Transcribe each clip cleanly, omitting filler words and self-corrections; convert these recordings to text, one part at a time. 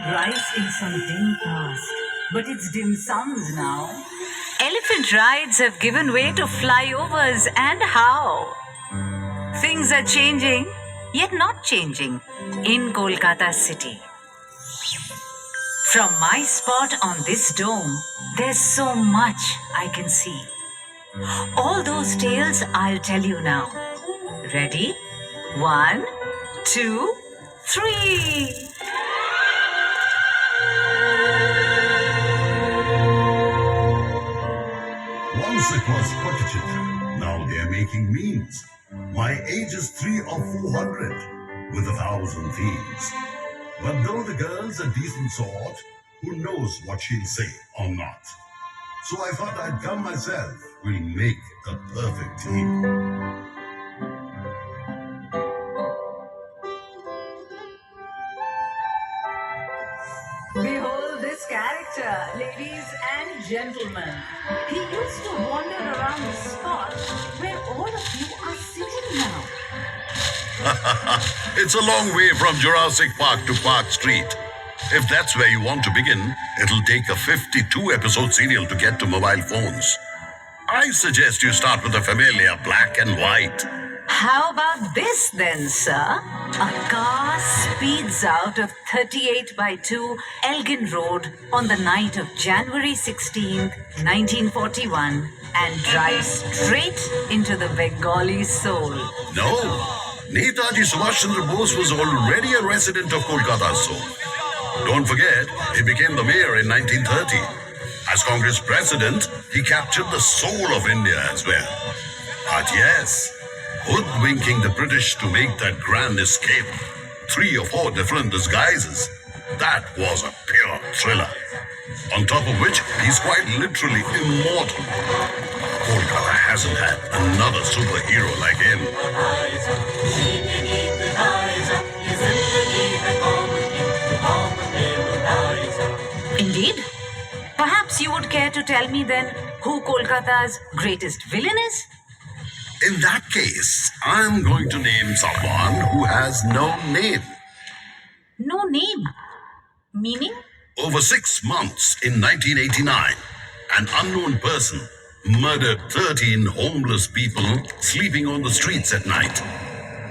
Rice in some dim past, but it's dim sums now. Elephant rides have given way to flyovers, and how? Things are changing, yet not changing, in Kolkata city. From my spot on this dome, there's so much I can see. All those tales I'll tell you now. Ready? 1, 2, 3. Once it was Kottachitra, now they are making memes. My age is 3 or 400, with 1,000 themes. But though the girl's a decent sort, who knows what she'll say or not. So I thought I'd come myself, we'll make a perfect team. Behold this character, ladies and gentlemen. He used to wander around the spot where all of you are sitting now. It's a long way from Jurassic Park to Park Street. If that's where you want to begin, it'll take a 52-episode serial to get to mobile phones. I suggest you start with the familiar black and white. How about this then, sir? A car speeds out of 38/2 Elgin Road on the night of January 16th, 1941 and drives straight into the Bengali soul. No, Netaji Subhash Chandra Bose was already a resident of Kolkata soul. Don't forget, he became the mayor in 1930. As Congress president, he captured the soul of India as well. But yes, hoodwinking the British to make that grand escape, 3 or 4 different disguises, that was a pure thriller. On top of which, he's quite literally immortal. Kolkata hasn't had another superhero like him. Indeed. Perhaps you would care to tell me then who Kolkata's greatest villain is? In that case, I'm going to name someone who has no name. No name. Meaning? Over 6 months in 1989, an unknown person murdered 13 homeless people sleeping on the streets at night.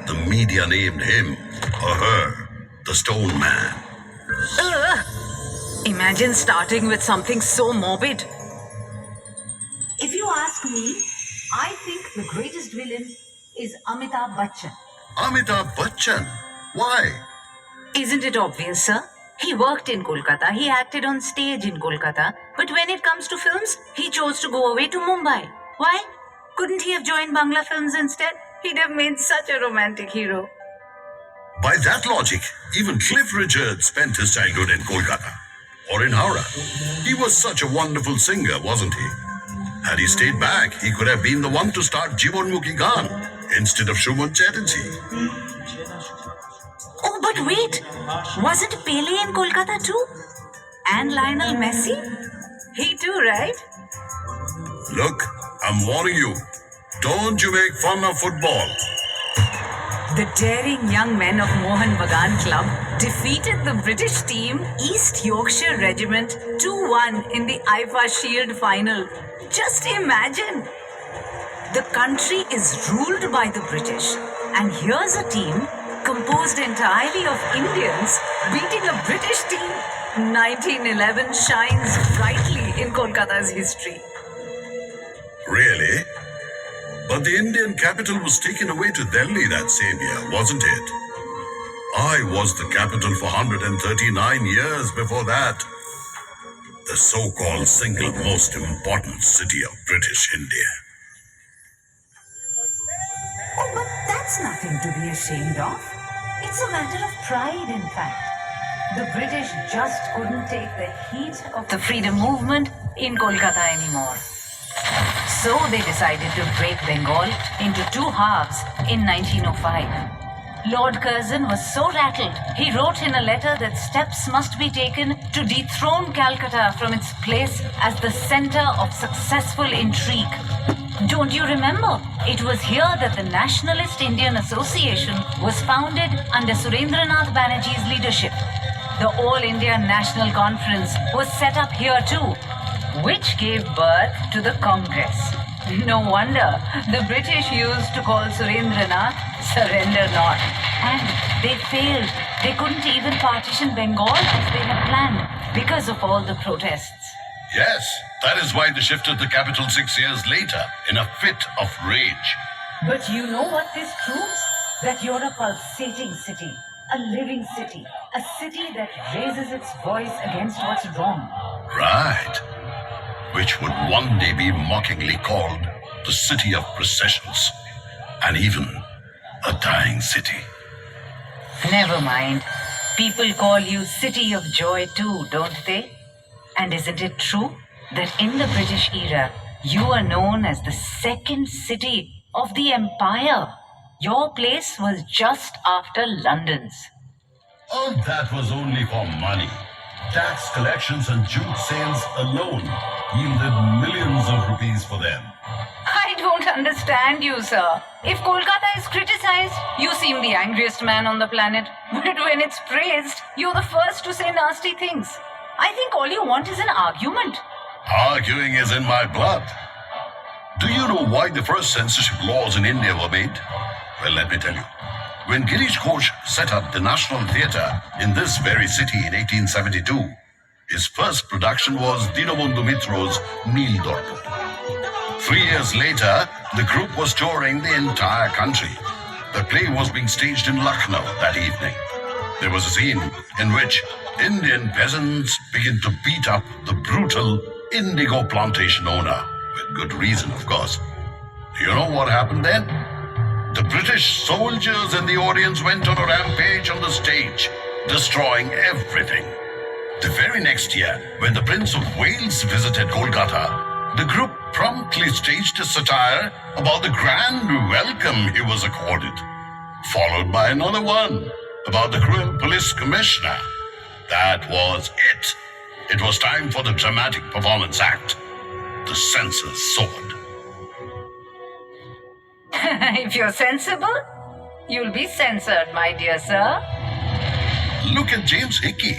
The media named him, or her, the Stone Man. Ugh. Imagine starting with something so morbid. If you ask me, I think the greatest villain is Amitabh Bachchan. Amitabh Bachchan? Why? Isn't it obvious, sir? He worked in Kolkata, he acted on stage in Kolkata, but when it comes to films, he chose to go away to Mumbai. Why? Couldn't he have joined Bangla films instead? He'd have made such a romantic hero. By that logic, even Cliff Richard spent his childhood in Kolkata. Or in Howrah. He was such a wonderful singer, wasn't he? Had he stayed back, he could have been the one to start Jivanmukhi Gaan instead of Shuman Chatterjee. Oh, but wait! Wasn't Pele in Kolkata too? And Lionel Messi? He too, right? Look, I'm warning you. Don't you make fun of football. The daring young men of Mohan Bagan Club defeated the British team East Yorkshire Regiment 2-1 in the IFA Shield final. Just imagine! The country is ruled by the British, and here's a team composed entirely of Indians beating a British team. 1911 shines brightly in Kolkata's history. Really? But the Indian capital was taken away to Delhi that same year, wasn't it? I was the capital for 139 years before that. The so-called single most important city of British India. Oh, but that's nothing to be ashamed of. It's a matter of pride, in fact. The British just couldn't take the heat of the freedom movement in Kolkata anymore. So they decided to break Bengal into 2 halves in 1905. Lord Curzon was so rattled, he wrote in a letter that steps must be taken to dethrone Calcutta from its place as the center of successful intrigue. Don't you remember? It was here that the Nationalist Indian Association was founded under Surendranath Banerjee's leadership. the All India National Conference was set up here too, which gave birth to the Congress. No wonder the British used to call Surendranath Surrender Not. And they failed. They couldn't even partition Bengal as they had planned because of all the protests. Yes, that is why they shifted the capital 6 years later in a fit of rage. But you know what this proves? That you're a pulsating city, a living city, a city that raises its voice against what's wrong. Right. Which would one day be mockingly called the city of processions, and even a dying city. Never mind. People call you City of Joy too, don't they? And isn't it true that in the British era, you are known as the second city of the empire? Your place was just after London's. All that was only for money. Tax collections and jute sales alone yielded millions of rupees for them. I don't understand you, sir. If Kolkata is criticized, you seem the angriest man on the planet. But when it's praised, you're the first to say nasty things. I think all you want is an argument. Arguing is in my blood. Do you know why the first censorship laws in India were made? Well, let me tell you. When Girish Ghosh set up the National Theatre in this very city in 1872, his first production was Dinabandhu Mitro's Neel Dorpan. 3 years later, the group was touring the entire country. The play was being staged in Lucknow that evening. There was a scene in which Indian peasants begin to beat up the brutal indigo plantation owner, with good reason, of course. Do you know what happened then? The British soldiers in the audience went on a rampage on the stage, destroying everything. The very next year, when the Prince of Wales visited Kolkata, the group promptly staged a satire about the grand welcome he was accorded, followed by another one about the cruel police commissioner. That was it. It was time for the dramatic performance act, the censor's sword. If you're sensible, you'll be censored, my dear sir. Look at James Hickey.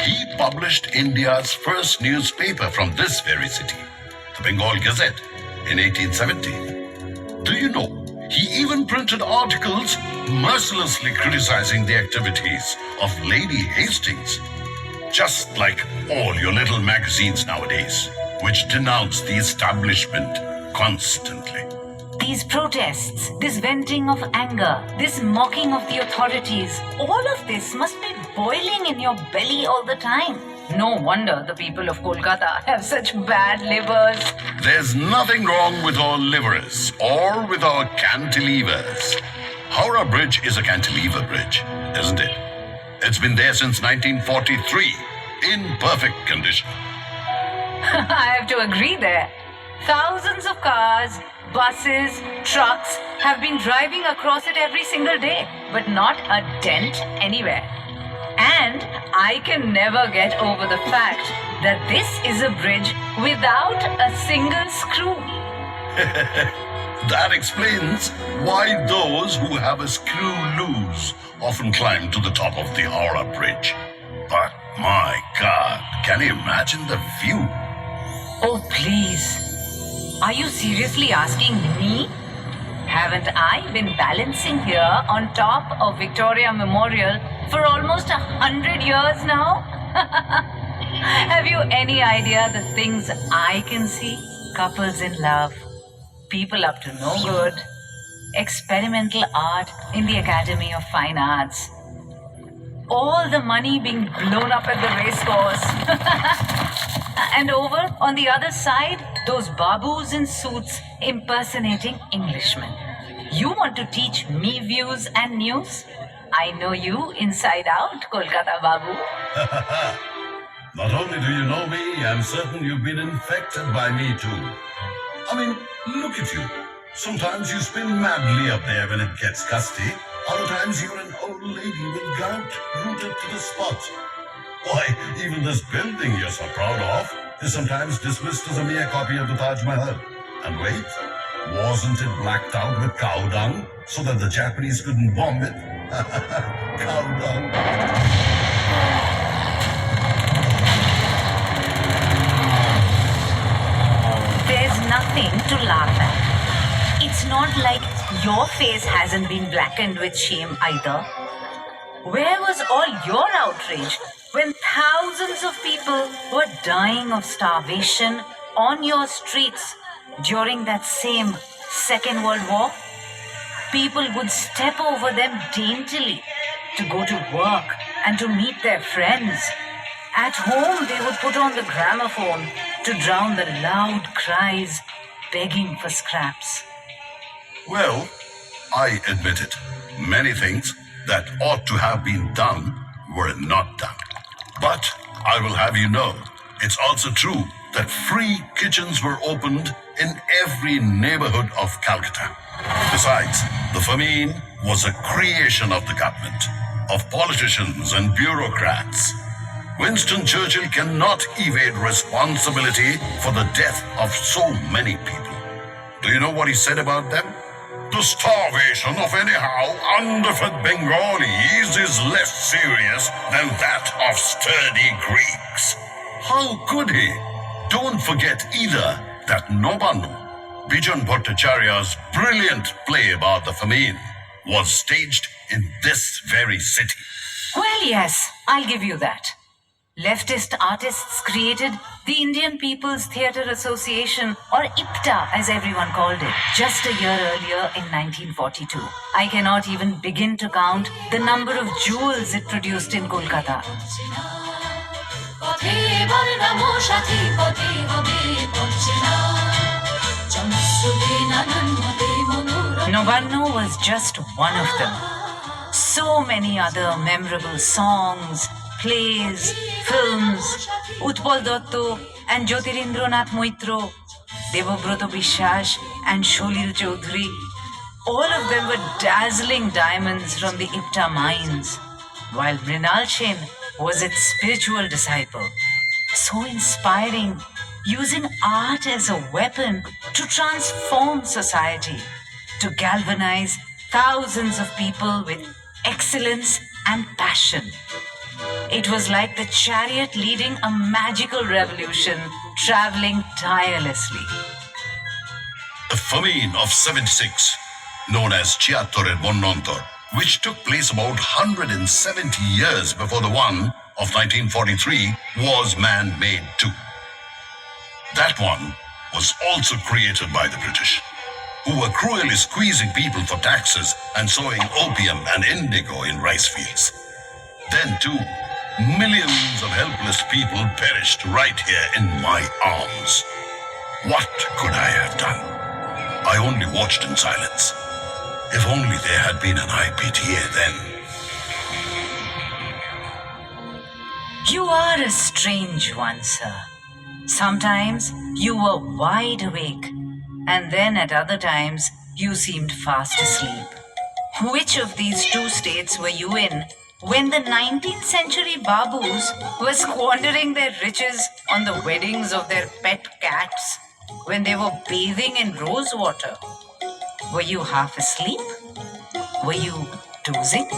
He published India's first newspaper from this very city, the Bengal Gazette, in 1870. Do you know, he even printed articles mercilessly criticizing the activities of Lady Hastings, just like all your little magazines nowadays, which denounce the establishment constantly. These protests, this venting of anger, this mocking of the authorities, all of this must be boiling in your belly all the time. No wonder the people of Kolkata have such bad livers. There's nothing wrong with our livers or with our cantilevers. Howrah Bridge is a cantilever bridge, isn't it? It's been there since 1943, in perfect condition. I have to agree there. Thousands of cars, buses, trucks have been driving across it every single day, but not a dent anywhere. And I can never get over the fact that this is a bridge without a single screw. That explains why those who have a screw loose often climb to the top of the Howrah Bridge. But my God, can you imagine the view? Oh, please. Are you seriously asking me? Haven't I been balancing here on top of Victoria Memorial for almost 100 years now? Have you any idea the things I can see? Couples in love, people up to no good, experimental art in the Academy of Fine Arts, all the money being blown up at the racecourse. And over on the other side, those babus in suits impersonating Englishmen. You want to teach me views and news? I know you inside out, Kolkata Babu. Not only do you know me, I'm certain you've been infected by me too. I mean, look at you. Sometimes you spin madly up there when it gets gusty. Other times you're an old lady with gout rooted to the spot. Why, even this building you're so proud of is sometimes dismissed as a mere copy of the Taj Mahal. And wait, wasn't it blacked out with cow dung so that the Japanese couldn't bomb it? Cow dung. your face hasn't been blackened with shame either. Where was all your outrage when thousands of people were dying of starvation on your streets during that same Second World War? People would step over them daintily to go to work and to meet their friends. At home, they would put on the gramophone to drown the loud cries begging for scraps. Well, I admit it. Many things that ought to have been done were not done. But I will have you know, it's also true that free kitchens were opened in every neighborhood of Calcutta. Besides, the famine was a creation of the government, of politicians and bureaucrats. Winston Churchill cannot evade responsibility for the death of so many people. Do you know what he said about them? The starvation of anyhow underfed Bengalis is less serious than that of sturdy Greeks. How could he? Don't forget either that Nobanu, Bijan Bhattacharya's brilliant play about the famine, was staged in this very city. Well, yes, I'll give you that. Leftist artists created the Indian People's Theatre Association, or IPTA as everyone called it, just a year earlier in 1942. I cannot even begin to count the number of jewels it produced in Kolkata. Nobanu was just one of them. So many other memorable songs, plays, films, Utpal Datto and Jyotirindranath Moitro, Devabroto Bishwas and Sholil Chaudhary, all of them were dazzling diamonds from the IPTA mines, while Mrinal Sen was its spiritual disciple. So inspiring, using art as a weapon to transform society, to galvanize thousands of people with excellence and passion. It was like the chariot leading a magical revolution, traveling tirelessly. The famine of 76, known as Chiattor Bonnontor, which took place about 170 years before the one of 1943, was man-made too. That one was also created by the British, who were cruelly squeezing people for taxes and sowing opium and indigo in rice fields. Then too, millions of helpless people perished right here in my arms. What could I have done? I only watched in silence. If only there had been an IPTA then. You are a strange one, sir. Sometimes you were wide awake, and then at other times you seemed fast asleep. Which of these two states were you in when the 19th century Babus were squandering their riches on the weddings of their pet cats, when they were bathing in rose water? Were you half asleep? Were you dozing?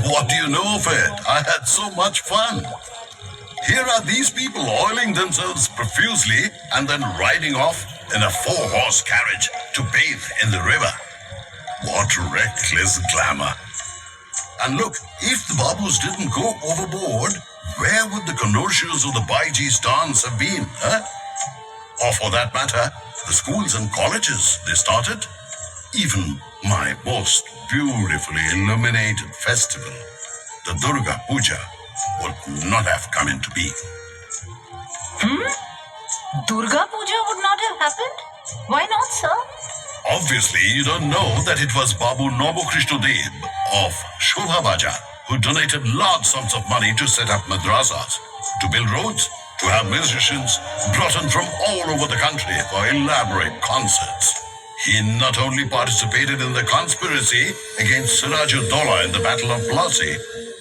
What do you know of it? I had so much fun. Here are these people oiling themselves profusely and then riding off in a 4-horse carriage to bathe in the river. What reckless glamour. And look, if the Babus didn't go overboard, where would the connoisseurs of the Baiji's dance have been, huh? Or for that matter, the schools and colleges they started? Even my most beautifully illuminated festival, the Durga Puja, would not have come into being. Durga Puja would not have happened? Why not, sir? Obviously, you don't know that it was Babu Nabokrishna Deb of Shobhabaja who donated large sums of money to set up madrasas, to build roads, to have musicians brought in from all over the country for elaborate concerts. He not only participated in the conspiracy against Siraj-ud-Dowla in the Battle of Plassey,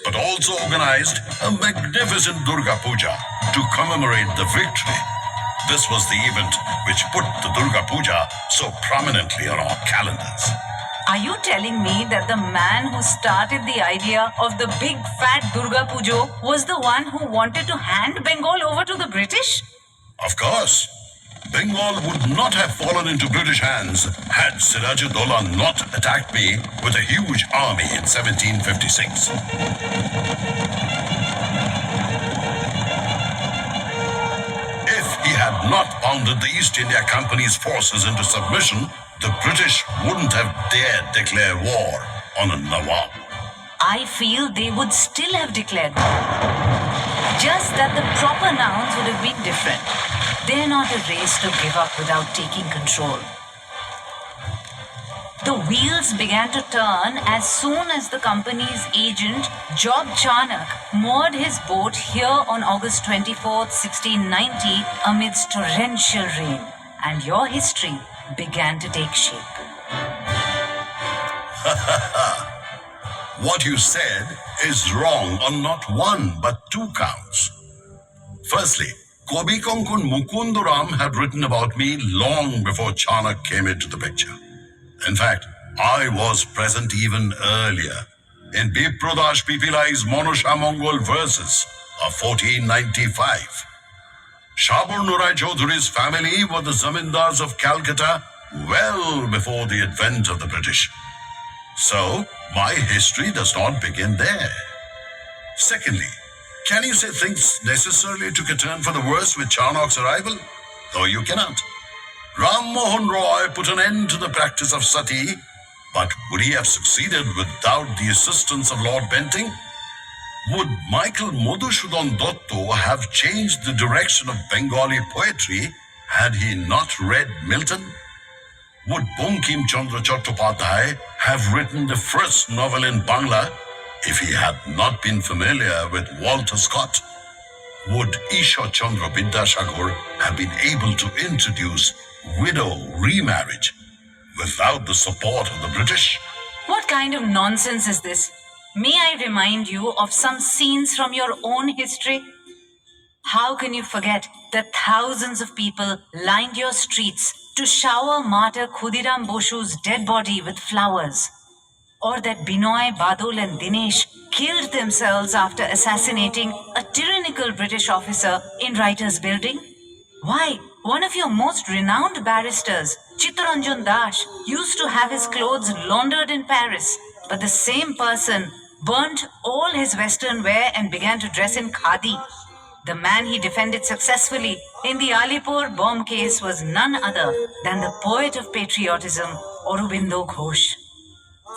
but also organized a magnificent Durga Puja to commemorate the victory. This was the event which put the Durga Puja so prominently on our calendars. Are you telling me that the man who started the idea of the big fat Durga Pujo was the one who wanted to hand Bengal over to the British? Of course. Bengal would not have fallen into British hands had Siraj-ud-Dowla not attacked me with a huge army in 1756. If he had not pounded the East India Company's forces into submission, the British wouldn't have dared declare war on a Nawab. I feel they would still have declared war. Just that the proper nouns would have been different. They're not a race to give up without taking control. The wheels began to turn as soon as the company's agent, Job Charnock, moored his boat here on August 24th, 1690, amidst torrential rain, and your history began to take shape. What you said is wrong on not one but two counts. Firstly, Kobi Konkun Mukundaram had written about me long before Charnock came into the picture. In fact, I was present even earlier in Biprodash Pipilai's Monusha Mongol verses of 1495. Shabur Nurai Chaudhury's family were the zamindars of Calcutta well before the advent of the British. So, my history does not begin there. Secondly, can you say things necessarily took a turn for the worse with Charnock's arrival? No, you cannot. Ram Mohan Roy put an end to the practice of sati, but would he have succeeded without the assistance of Lord Bentinck? Would Michael Madhusudhan Dotto have changed the direction of Bengali poetry had he not read Milton? Would Bankim Chandra Chattopadhyay have written the first novel in Bangla if he had not been familiar with Walter Scott? Would Ishwar Chandra Vidyasagar have been able to introduce widow remarriage without the support of the British? What kind of nonsense is this? May I remind you of some scenes from your own history? How can you forget that thousands of people lined your streets to shower martyr Khudiram Boshu's dead body with flowers? Or that Binoy, Badul and Dinesh killed themselves after assassinating a tyrannical British officer in Writers' Building? Why, one of your most renowned barristers, Chittaranjan Das, used to have his clothes laundered in Paris, but the same person burnt all his Western wear and began to dress in khadi. The man he defended successfully in the Alipur bomb case was none other than the poet of patriotism, Aurobindo Ghosh.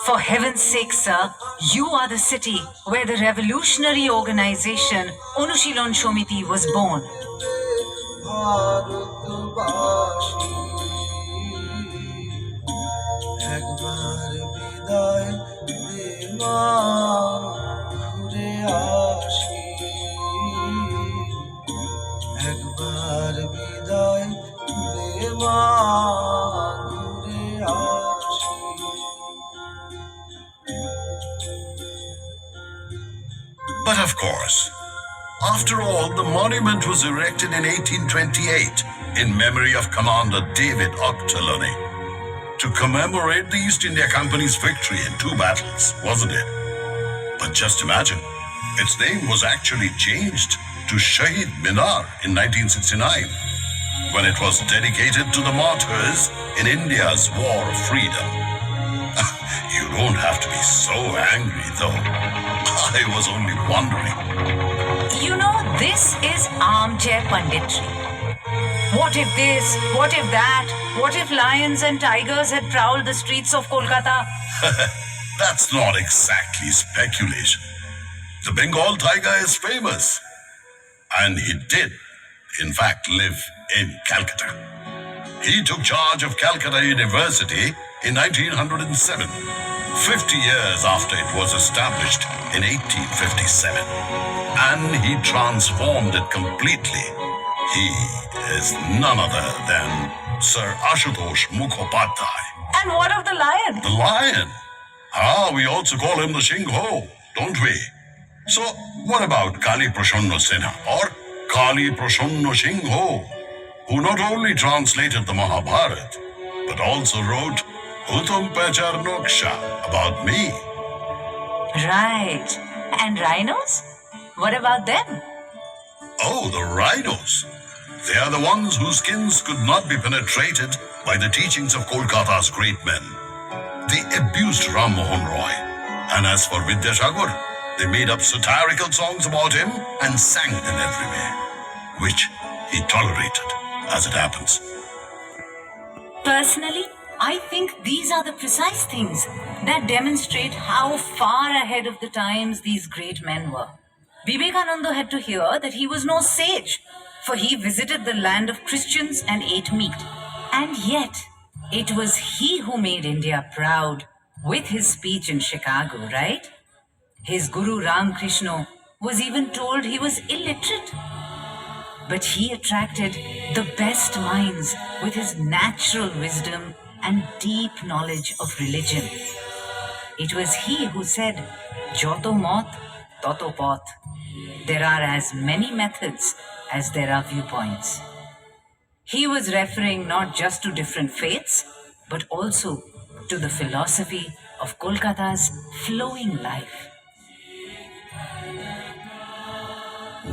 For heaven's sake, sir, you are the city where the revolutionary organization Anushilon Shomiti was born. But of course, after all, the monument was erected in 1828 in memory of Commander David Ochterlony to commemorate the East India Company's victory in 2 battles, wasn't it? But just imagine, its name was actually changed to Shahid Minar in 1969, when it was dedicated to the martyrs in India's War of Freedom. You don't have to be so angry, though. I was only wondering. You know, this is armchair punditry. What if this? What if that? What if lions and tigers had prowled the streets of Kolkata? That's not exactly speculation. The Bengal tiger is famous. And he did, in fact, live in Calcutta. He took charge of Calcutta University in 1907, 50 years after it was established in 1857. And he transformed it completely He is none other than Sir Ashutosh Mukhopadhyay. And what of the lion? The lion. Ah, we also call him the Shingho, don't we? So, what about Kali Prashanna Sinha or Kali Prashanna Shingho, who not only translated the Mahabharata, but also wrote Uttam Pachar Noksha about me? Right. And rhinos? What about them? Oh, the rhinos. They are the ones whose skins could not be penetrated by the teachings of Kolkata's great men. They abused Ram Mohan Roy. And as for Vidyasagar, they made up satirical songs about him and sang them everywhere, which he tolerated, as it happens. Personally, I think these are the precise things that demonstrate how far ahead of the times these great men were. Vivekananda had to hear that he was no sage, for he visited the land of Christians and ate meat. And yet, it was he who made India proud with his speech in Chicago, right? His Guru Ramakrishna was even told he was illiterate. But he attracted the best minds with his natural wisdom and deep knowledge of religion. It was he who said, Joto mot, toto poth. There are as many methods as there are viewpoints. He was referring not just to different faiths, but also to the philosophy of Kolkata's flowing life.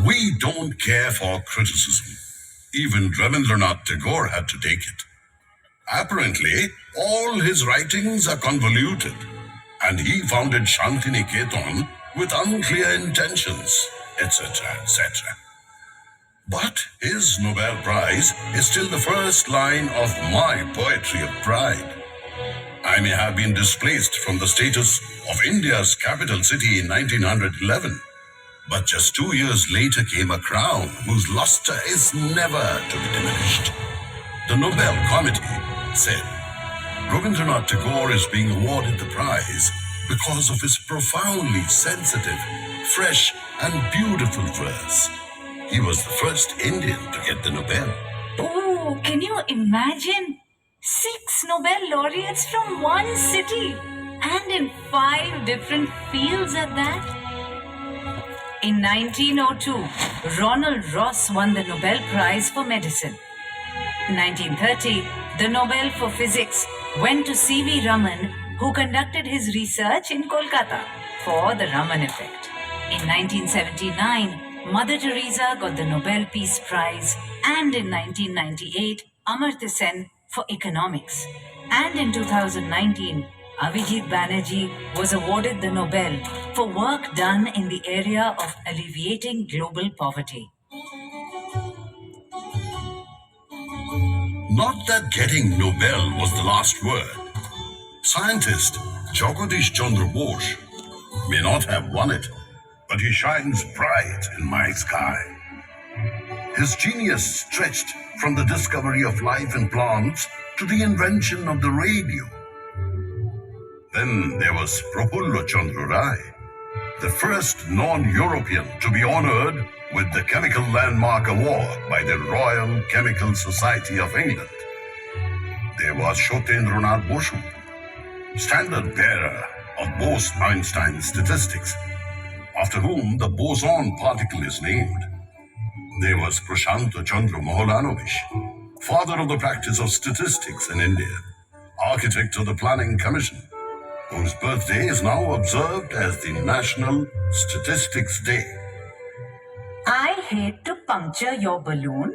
We don't care for criticism. Even Rabindranath Tagore had to take it. Apparently, all his writings are convoluted, and he founded Shantiniketan with unclear intentions, etc., etc. But his Nobel Prize is still the first line of my poetry of pride. I may have been displaced from the status of India's capital city in 1911, but just 2 years later came a crown whose luster is never to be diminished. The Nobel Committee said, Rabindranath Tagore is being awarded the prize because of his profoundly sensitive, fresh, and beautiful verse. He was the first Indian to get the Nobel. Oh, can you imagine? 6 Nobel laureates from one city and in 5 different fields at that. In 1902, Ronald Ross won the Nobel Prize for Medicine. In 1930, the Nobel for Physics went to C.V. Raman, who conducted his research in Kolkata for the Raman effect. In 1979, Mother Teresa got the Nobel Peace Prize, and in 1998, Amartya Sen for economics. And in 2019, Abhijit Banerjee was awarded the Nobel for work done in the area of alleviating global poverty. Not that getting Nobel was the last word. Scientist Jagadish Chandra Bose may not have won it, but he shines bright in my sky. His genius stretched from the discovery of life in plants to the invention of the radio. Then there was Prafulla Chandra Ray, the first non-European to be honored with the Chemical Landmark Award by the Royal Chemical Society of England. There was Shotendranath Bosu, standard bearer of Bose-Einstein statistics, after whom the boson particle is named. There was Prashanta Chandra Moholanovich, father of the practice of statistics in India, architect of the Planning Commission, whose birthday is now observed as the National Statistics Day. I hate to puncture your balloon,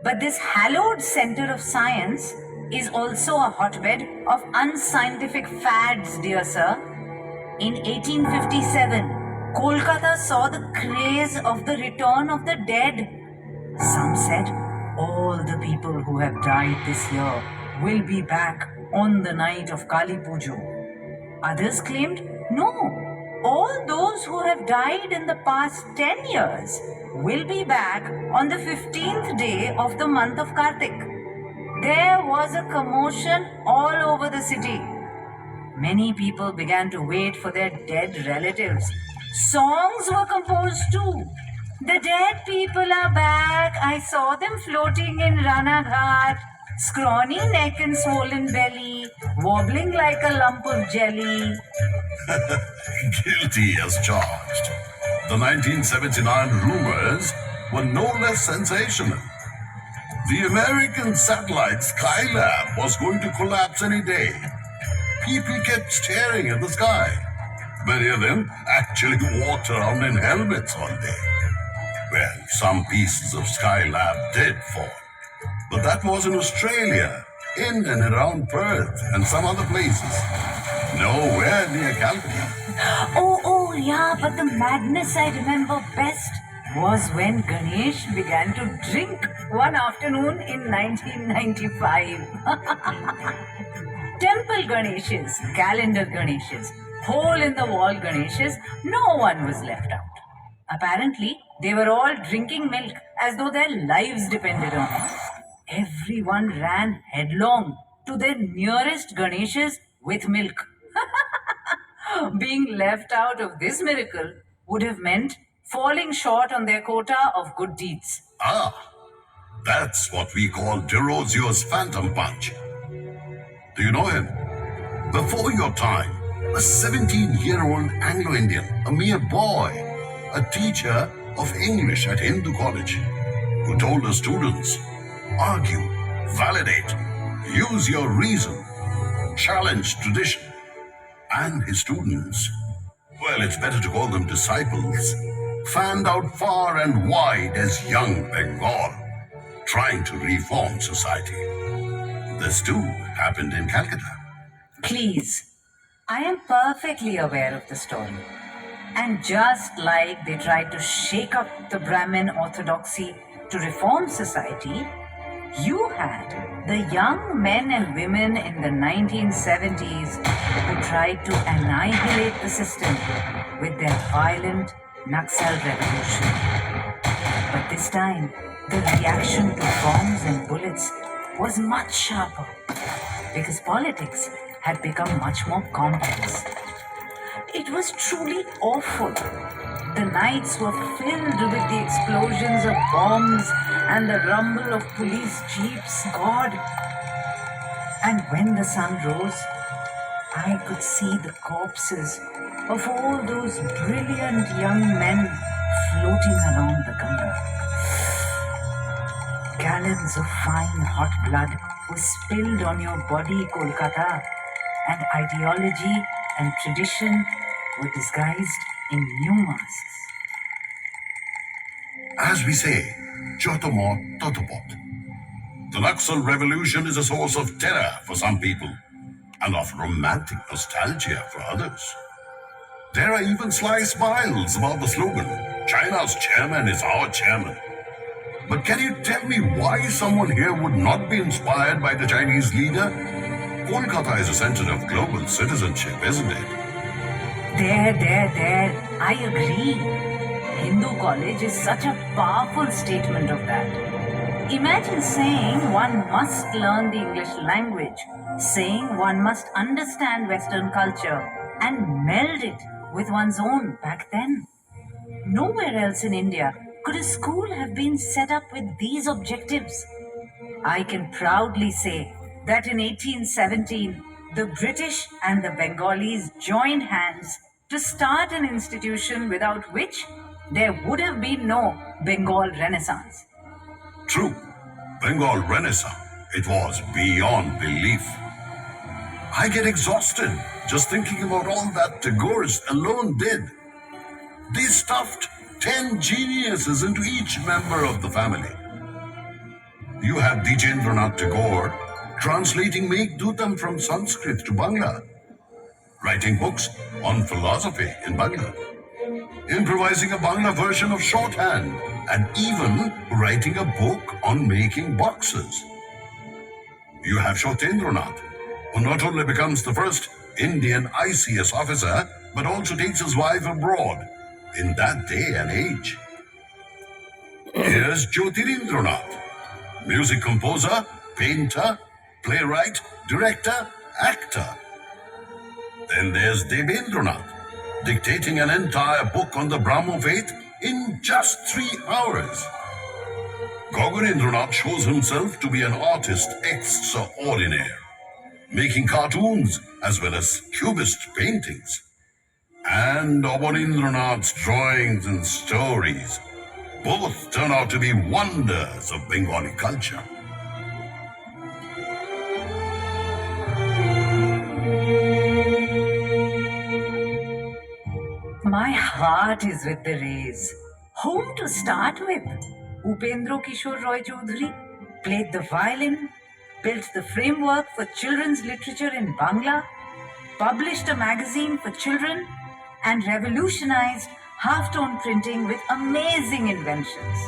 but this hallowed center of science is also a hotbed of unscientific fads, dear sir. In 1857, Kolkata saw the craze of the return of the dead. Some said all the people who have died this year will be back on the night of Kali Pujo. Others claimed, no, all those who have died in the past 10 years will be back on the 15th day of the month of Kartik. There was a commotion all over the city. Many people began to wait for their dead relatives. Songs were composed too. The dead people are back. I saw them floating in Ranaghat. Scrawny neck and swollen belly, wobbling like a lump of jelly. Guilty as charged. The 1979 rumors were no less sensational. The American satellite Skylab was going to collapse any day. People kept staring at the sky. Many of them actually walked around in helmets one day. Well, some pieces of Skylab did fall. But that was in Australia, in and around Perth, and some other places. Nowhere near Calcutta. Oh, yeah, but the madness I remember best was when Ganesh began to drink one afternoon in 1995. Temple Ganeshas, calendar Ganeshas, hole in the wall Ganeshas, no one was left out. Apparently, they were all drinking milk as though their lives depended on it. Everyone ran headlong to their nearest Ganeshas with milk. Being left out of this miracle would have meant falling short on their quota of good deeds. Ah, that's what we call DeRozio's Phantom Punch. Do you know him? Before your time, a 17-year-old Anglo-Indian, a mere boy, a teacher of English at Hindu College, who told the students, argue, validate, use your reason, challenge tradition. And his students, well, it's better to call them disciples, fanned out far and wide as young Bengal, trying to reform society. This too happened in Calcutta. Please, I am perfectly aware of the story. And just like they tried to shake up the Brahmin orthodoxy to reform society, you had the young men and women in the 1970s who tried to annihilate the system with their violent Naxal revolution. But this time, the reaction to bombs and bullets was much sharper because politics had become much more complex. It was truly awful. The nights were filled with the explosions of bombs and the rumble of police jeeps. God! And when the sun rose, I could see the corpses of all those brilliant young men floating along the Ganga. Gallons of fine hot blood was spilled on your body, Kolkata, and ideology and tradition were disguised in new masks. As we say, Jotomot Totopot. The Naxal revolution is a source of terror for some people and of romantic nostalgia for others. There are even sly smiles about the slogan, China's chairman is our chairman. But can you tell me why someone here would not be inspired by the Chinese leader? Kolkata is a center of global citizenship, isn't it? There. I agree. Hindu College is such a powerful statement of that. Imagine saying one must learn the English language, saying one must understand Western culture and meld it with one's own back then. Nowhere else in India could a school have been set up with these objectives. I can proudly say that in 1817, the British and the Bengalis joined hands to start an institution without which there would have been no Bengal Renaissance. True. Bengal Renaissance. It was beyond belief. I get exhausted just thinking about all that Tagore's alone did. They stuffed 10 geniuses into each member of the family. You have Dijendranath Tagore translating Meghdutam from Sanskrit to Bangla, writing books on philosophy in Bangla, improvising a Bangla version of shorthand, and even writing a book on making boxes. You have Shotendranath, who not only becomes the first Indian ICS officer, but also takes his wife abroad in that day and age. Here's Jyotirindranath, music composer, painter, playwright, director, actor. Then there's Debendranath, dictating an entire book on the Brahmo faith in just 3 hours. Gaganendranath shows himself to be an artist extraordinaire, making cartoons as well as cubist paintings. And Abanindranath's drawings and stories both turn out to be wonders of Bengali culture. My heart is with the Rays. Whom to start with? Upendra Kishore Roy Chaudhary played the violin, built the framework for children's literature in Bangla, published a magazine for children, and revolutionized half-tone printing with amazing inventions.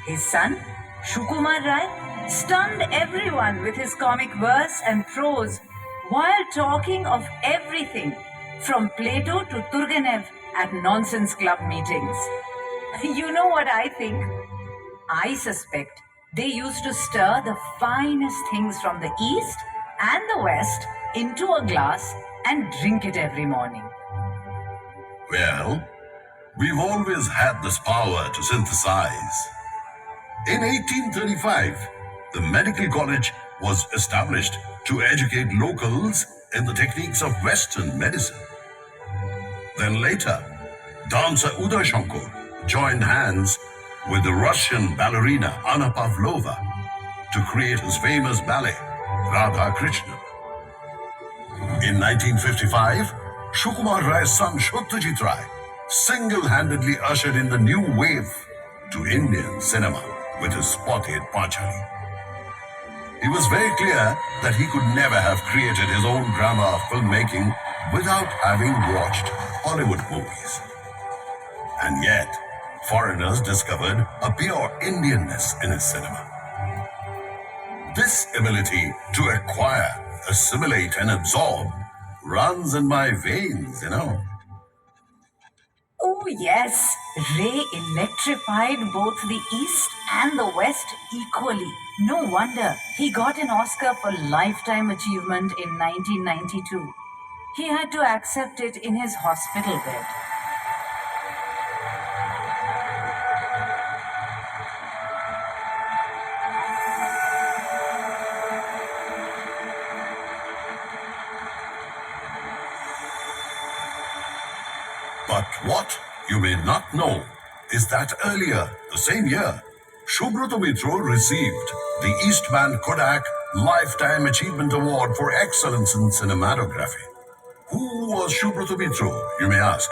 His son, Shukumar Rai, stunned everyone with his comic verse and prose while talking of everything from Plato to Turgenev at nonsense club meetings. You know what I think? I suspect they used to stir the finest things from the East and the West into a glass and drink it every morning. Well, we've always had this power to synthesize. In 1835, the medical college was established to educate locals in the techniques of Western medicine. Then later, dancer Uday Shankar joined hands with the Russian ballerina Anna Pavlova to create his famous ballet, Radha Krishna. In 1955, Shukumar Rai's son Satyajit Ray single-handedly ushered in the new wave to Indian cinema with his spotted Panchali. He was very clear that he could never have created his own drama of filmmaking without having watched Hollywood movies. And yet, foreigners discovered a pure Indianness in his cinema. This ability to acquire, assimilate, and absorb runs in my veins, you know. Oh, yes, Ray electrified both the East and the West equally. No wonder he got an Oscar for Lifetime Achievement in 1992. He had to accept it in his hospital bed. But what you may not know is that earlier, the same year, Subrata Mitra received the Eastman Kodak Lifetime Achievement Award for Excellence in Cinematography. Who was Subrata Mitra, you may ask?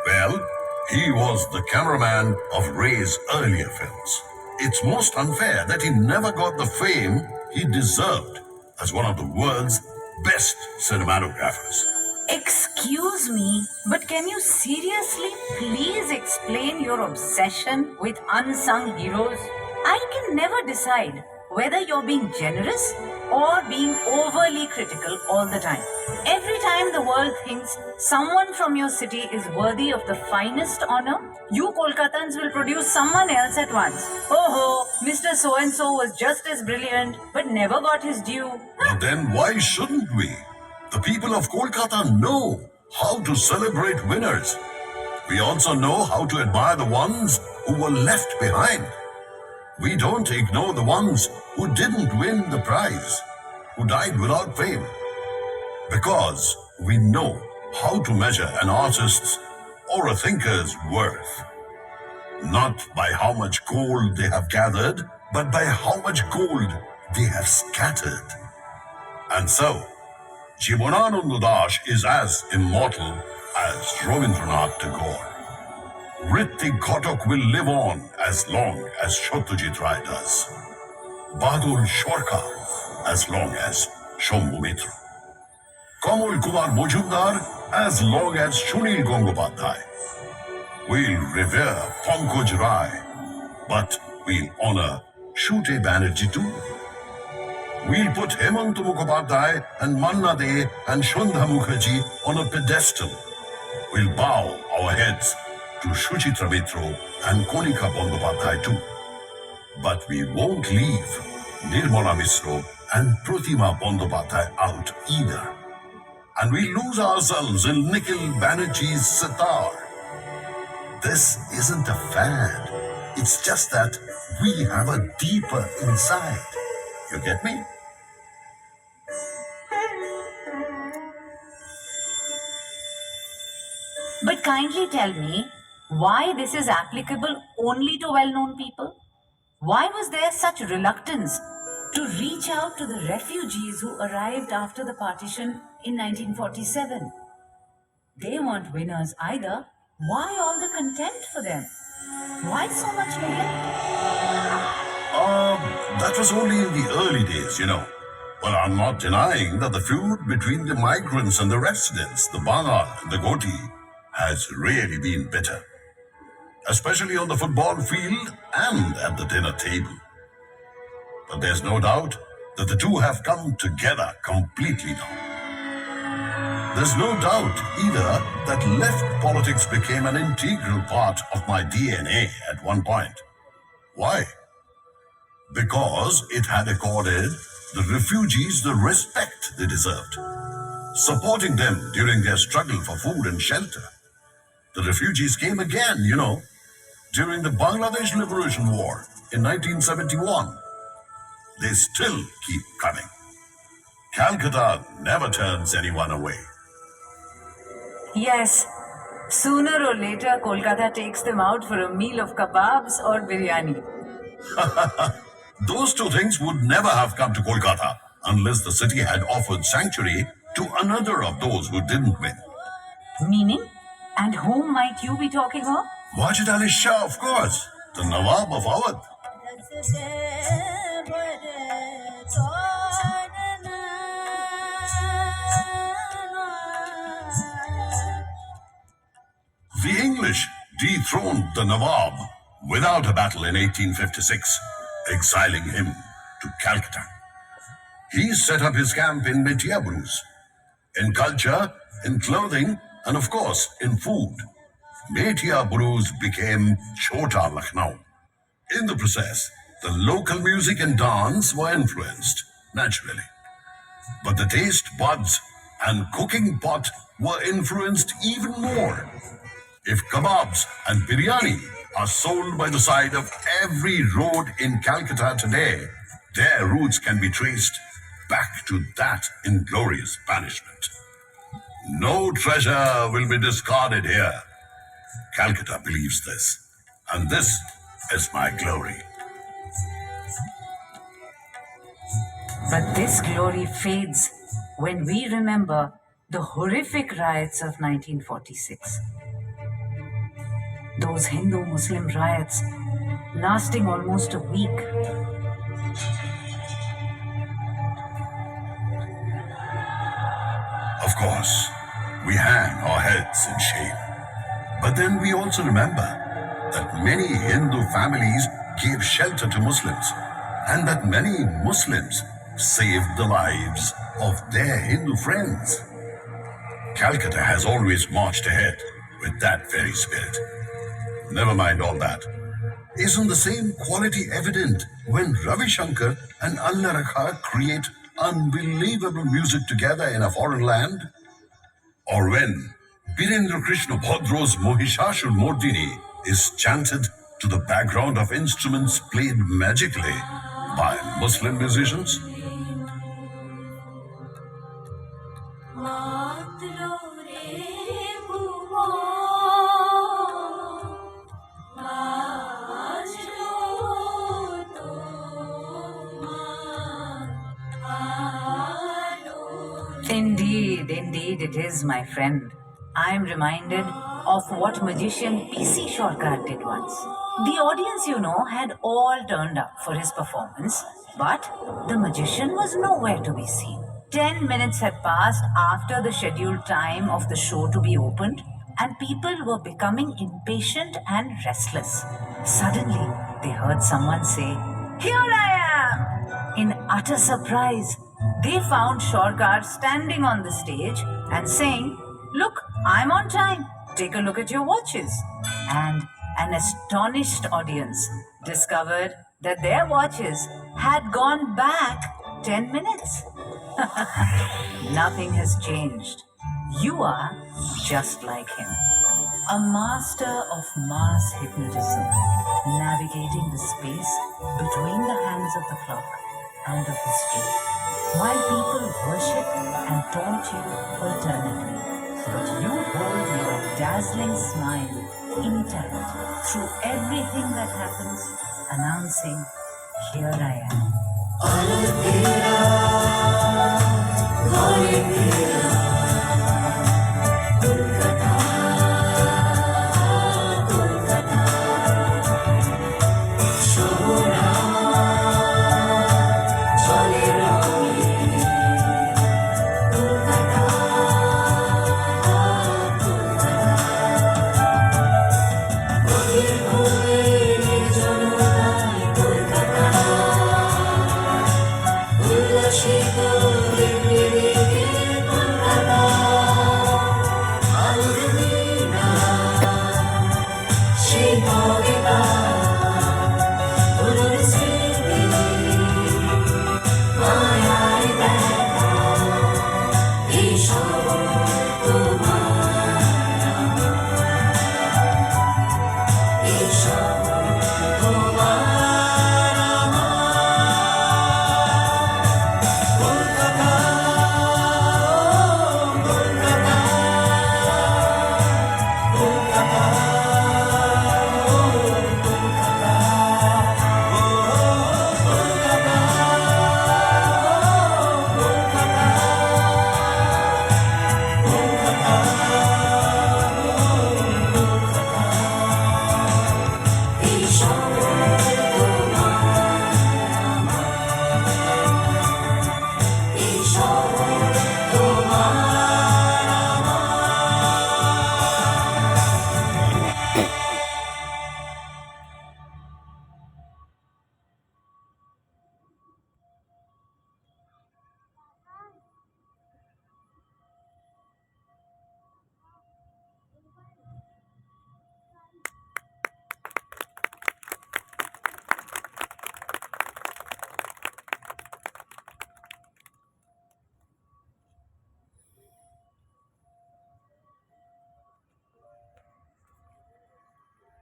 Well, he was the cameraman of Ray's earlier films. It's most unfair that he never got the fame he deserved as one of the world's best cinematographers. Excuse me, but can you seriously please explain your obsession with unsung heroes? I can never decide whether you're being generous or being overly critical all the time. Every time the world thinks someone from your city is worthy of the finest honor, you Kolkatans will produce someone else at once. Oh, Mr. So-and-so was just as brilliant but never got his due. But then why shouldn't we? The people of Kolkata know how to celebrate winners. We also know how to admire the ones who were left behind. We don't ignore the ones who didn't win the prize, who died without fame. Because we know how to measure an artist's or a thinker's worth. Not by how much gold they have gathered, but by how much gold they have scattered. And so, Jivanananda Das is as immortal as Rabindranath Tagore. Ritik Ghatak will live on as long as Satyajit Ray does. Bahadur Shorka as long as Shambhu Mitra. Kamal Kumar Majumdar as long as Sunil Gangopadhyay. We'll revere Pankaj Rai, but we'll honor Shute Banerjee too. We'll put Hemant Mukhopadhyay and Manna De and Shandha Mukherjee on a pedestal. We'll bow our heads to Suchitra Mitra and Konika Bandyopadhyay too. But we won't leave Nirmala Misra and Pratima Bandyopadhyay out either. And we lose ourselves in Nikhil Banerjee's sitar. This isn't a fad. It's just that we have a deeper inside. You get me? But kindly tell me why this is applicable only to well-known people? Why was there such reluctance to reach out to the refugees who arrived after the partition in 1947? They weren't winners either. Why all the contempt for them? Why so much neglect? That was only in the early days, you know. Well, I'm not denying that the feud between the migrants and the residents, the Bangal and the Goti, has really been bitter. Especially on the football field and at the dinner table. But there's no doubt that the two have come together completely now. There's no doubt either that left politics became an integral part of my DNA at one point. Why? Because it had accorded the refugees the respect they deserved, supporting them during their struggle for food and shelter. The refugees came again, you know, during the Bangladesh Liberation War in 1971. They still keep coming. Calcutta never turns anyone away. Yes, sooner or later Kolkata takes them out for a meal of kebabs or biryani. Those two things would never have come to Kolkata unless the city had offered sanctuary to another of those who didn't win. Meaning? And whom might you be talking of? Wajid Ali Shah, of course, the Nawab of Awadh. The English dethroned the Nawab without a battle in 1856, exiling him to Calcutta. He set up his camp in Metia Bruce, in culture, in clothing, and of course, in food. Metia Bruce became Chota Lucknow. In the process, the local music and dance were influenced, naturally. But the taste buds and cooking pot were influenced even more. If kebabs and biryani are sold by the side of every road in Calcutta today, their roots can be traced back to that inglorious banishment. No treasure will be discarded here. Calcutta believes this, and this is my glory. But this glory fades when we remember the horrific riots of 1946. Those Hindu-Muslim riots lasting almost a week. Of course, we hang our heads in shame. But then we also remember that many Hindu families gave shelter to Muslims and that many Muslims saved the lives of their Hindu friends. Calcutta has always marched ahead with that very spirit. Never mind all that. Isn't the same quality evident when Ravi Shankar and Allah Rakha create unbelievable music together in a foreign land? Or when Birendra Krishna Bhadro's Mohishashur Mordini is chanted to the background of instruments played magically by Muslim musicians? Indeed it is, my friend. I am reminded of what magician P.C. Shorkar did once. The audience, you know, had all turned up for his performance, but the magician was nowhere to be seen. 10 minutes had passed after the scheduled time of the show to be opened, and people were becoming impatient and restless. Suddenly, they heard someone say, "Here I am!" In utter surprise, they found Shorkar standing on the stage and saying, "Look, I'm on time. Take a look at your watches." And an astonished audience discovered that their watches had gone back 10 minutes. Nothing has changed. You are just like him. a master of mass hypnotism, navigating the space between the hands of the clock and of history, while people worship and taunt you alternately. But you hold your dazzling smile intact through everything that happens, announcing, "Here I am."